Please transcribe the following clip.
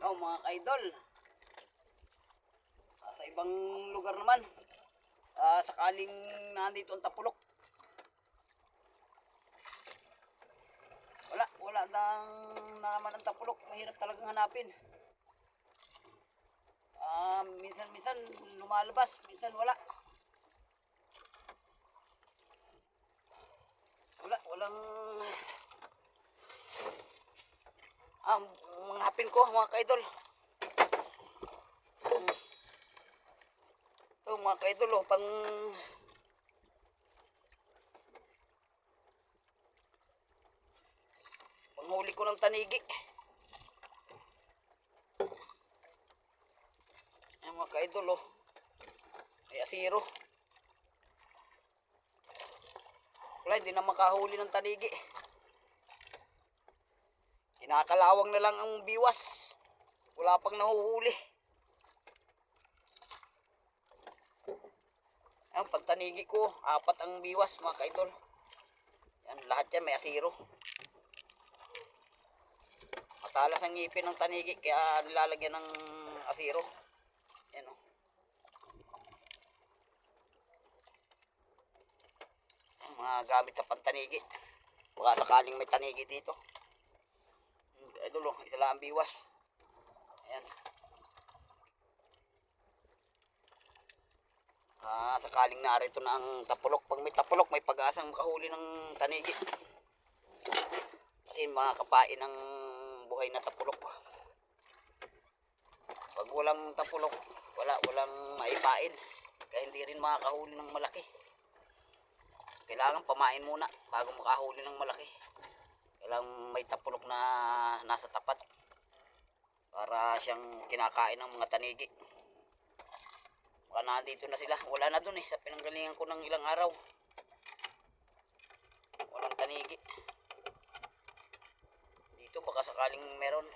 araw mga ka-idol. Sa ibang lugar naman, sakaling nandito ang tapulok, wala na naman ang tapulok. Mahirap talagang hanapin. Minsan lumalabas, minsan walang mga hapin ko mga ka-idol. Ito mga ka-idol, panghuli ko ng tanigi. Ayan mga ka-idol, may asiro. Wala, hindi na makahuli ng tanigi. Kinakalawang na lang ang biwas. Wala pang nahuhuli. Ang pagtanigi ko, 4 ang biwas mga ka-idol. Yan, lahat yan may asiro. Matalas ang ngipin ng tanigi kaya nilalagyan ng asiro. Yan o. Mga gamit sa pantanigi. Baka sakaling may tanigi dito. Idol, isa lang ang biwas. Ayan. Sakaling narito na ang tapulok. Pag may tapulok, may pag-asang makahuli ng tanigi. Kasi makakapain ng buhay na tapulok. Pag walang tapulok, walang maipain. Kaya hindi rin makakahuli ng malaki. Kailangan pamain muna bago makahuli ng malaki. Kailangan may tapulok na nasa tapat para siyang kinakain ng mga tanigi. Baka nandito na sila. Wala na dun sa pinanggalingan ko ng ilang araw. Walang tanigi. Dito baka sakaling meron.